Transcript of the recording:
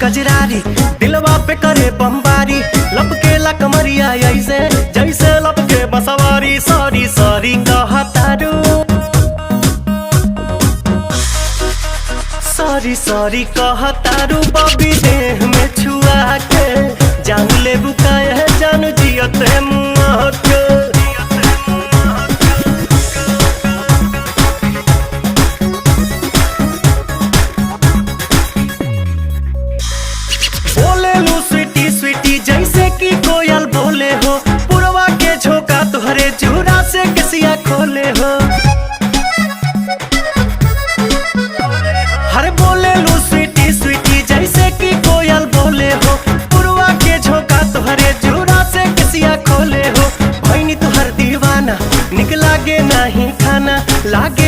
कजरारी, दिलवा पे करे बमबारी, लपके ला कमरिया ऐसे जैसे लपके बसवारी। सॉरी सॉरी कहतारू, सॉरी सॉरी कहतारू, बबी देह में छुआ के जान ले बुकाए है जान जियते मुआ के। बोले लू स्वीटी स्वीटी जैसे कि कोयल बोले हो, पुरवा के झोंका तुहरे चूड़ा से कसिया खोले हो। हर बोले लू स्वीटी स्वीटी जैसे कि कोयल बोले हो, पुरवा के झोंका तुहरे चूड़ा से कसिया खोले हो। भैनी तुहर दीवाना निक लागे नहीं खाना, लागे